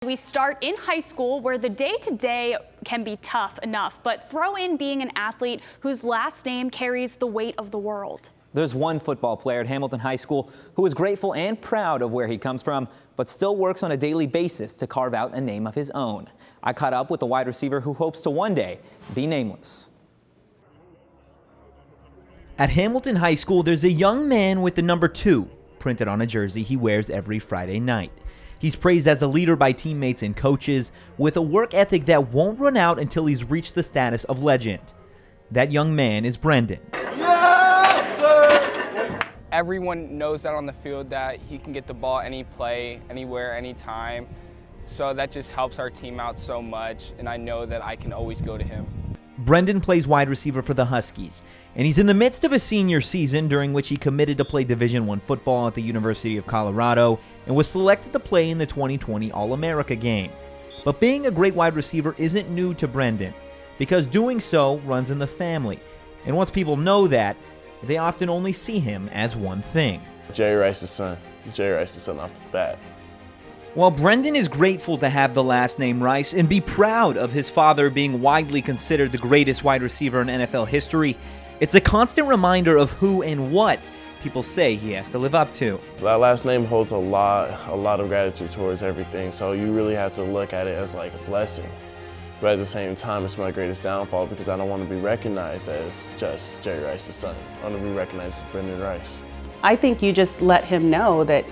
We start in high school, where the day-to-day can be tough enough, but throw in being an athlete whose last name carries the weight of the world. There's one football player at Hamilton High School who is grateful and proud of where he comes from, but still works on a daily basis to carve out a name of his own. I caught up with the wide receiver who hopes to one day be nameless. At Hamilton High School, there's a young man with the number 2 printed on a jersey he wears every Friday night. He's praised as a leader by teammates and coaches, with a work ethic that won't run out until he's reached the status of legend. That young man is Brenden. Yes, sir! Everyone knows that on the field that he can get the ball any play, anywhere, anytime. So that just helps our team out so much, and I know that I can always go to him. Brenden plays wide receiver for the Huskies, and he's in the midst of a senior season during which he committed to play Division I football at the University of Colorado and was selected to play in the 2020 All-America game. But being a great wide receiver isn't new to Brenden, because doing so runs in the family. And once people know that, they often only see him as one thing. Jerry Rice's son. Jerry Rice's son off the bat. While Brenden is grateful to have the last name Rice and be proud of his father being widely considered the greatest wide receiver in NFL history, it's a constant reminder of who and what people say he has to live up to. That last name holds a lot of gratitude towards everything, so you really have to look at it as like a blessing. But at the same time, it's my greatest downfall because I don't want to be recognized as just Jerry Rice's son. I want to be recognized as Brenden Rice. I think you just let him know that,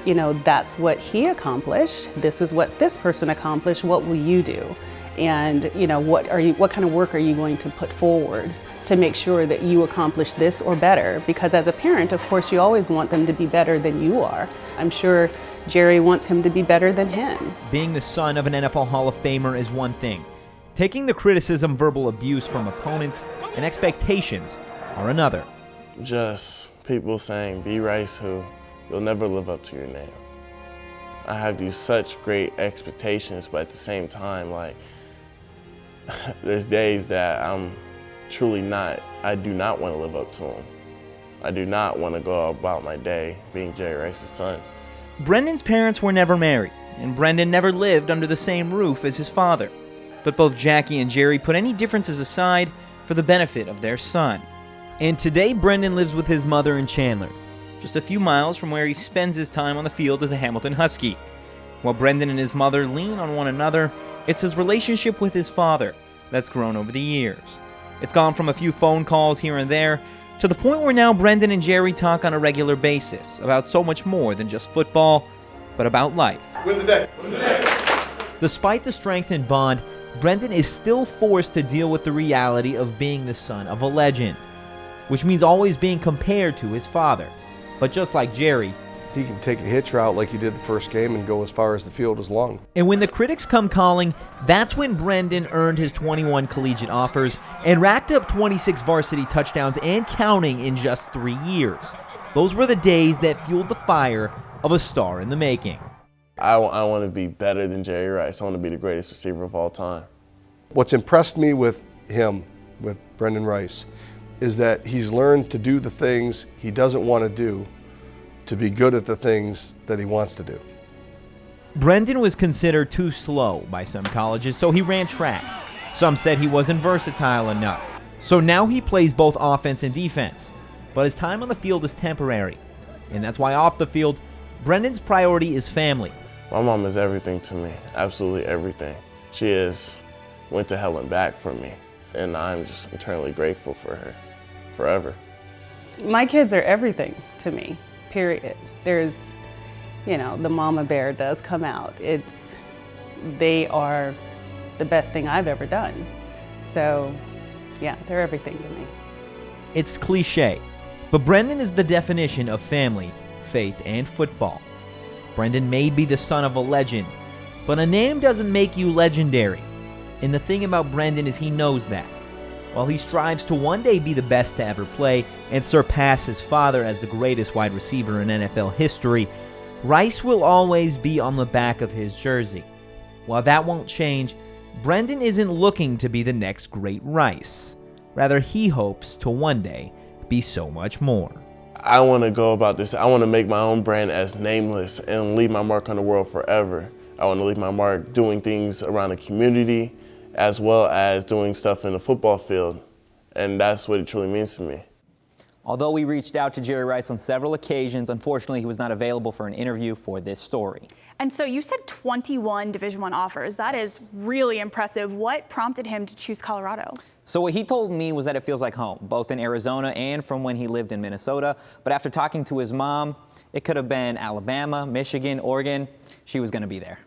that's what he accomplished. This is what this person accomplished. What will you do? And, what kind of work are you going to put forward to make sure that you accomplish this or better? Because as a parent, of course, you always want them to be better than you are. I'm sure Jerry wants him to be better than him. Being the son of an NFL Hall of Famer is one thing. Taking the criticism, verbal abuse from opponents, and expectations are another. Just people saying, be Rice who, you'll never live up to your name. I have these such great expectations, but at the same time, there's days that I'm truly not, I do not want to live up to them. I do not want to go about my day being Jerry Rice's son. Brendan's parents were never married, and Brenden never lived under the same roof as his father. But both Jackie and Jerry put any differences aside for the benefit of their son. And today, Brenden lives with his mother in Chandler, just a few miles from where he spends his time on the field as a Hamilton Husky. While Brenden and his mother lean on one another, it's his relationship with his father that's grown over the years. It's gone from a few phone calls here and there to the point where now Brenden and Jerry talk on a regular basis about so much more than just football, but about life. Win the day. Win the day. Despite the strengthened bond, Brenden is still forced to deal with the reality of being the son of a legend, which means always being compared to his father. But just like Jerry, he can take a hitch route like he did the first game and go as far as the field is long. And when the critics come calling, that's when Brenden earned his 21 collegiate offers and racked up 26 varsity touchdowns and counting in just 3 years. Those were the days that fueled the fire of a star in the making. I want to be better than Jerry Rice. I want to be the greatest receiver of all time. What's impressed me with him, with Brenden Rice, is that he's learned to do the things he doesn't want to do to be good at the things that he wants to do. Brenden was considered too slow by some colleges, so he ran track. Some said he wasn't versatile enough. So now he plays both offense and defense. But his time on the field is temporary. And that's why off the field, Brendan's priority is family. My mom is everything to me, absolutely everything. She went to hell and back for me, and I'm just eternally grateful for her, forever. My kids are everything to me, period. There's, the mama bear does come out. They are the best thing I've ever done. So, yeah, they're everything to me. It's cliche, but Brenden is the definition of family, faith, and football. Brenden may be the son of a legend, but a name doesn't make you legendary. And the thing about Brenden is he knows that. While he strives to one day be the best to ever play and surpass his father as the greatest wide receiver in NFL history, Rice will always be on the back of his jersey. While that won't change, Brenden isn't looking to be the next great Rice. Rather, he hopes to one day be so much more. I want to go about this. I want to make my own brand as Nameless and leave my mark on the world forever. I want to leave my mark doing things around the community as well as doing stuff in the football field. And that's what it truly means to me. Although we reached out to Jerry Rice on several occasions, unfortunately, he was not available for an interview for this story. And so you said 21 Division I offers. That is really impressive. What prompted him to choose Colorado? So what he told me was that it feels like home, both in Arizona and from when he lived in Minnesota. But after talking to his mom, it could have been Alabama, Michigan, Oregon. She was going to be there.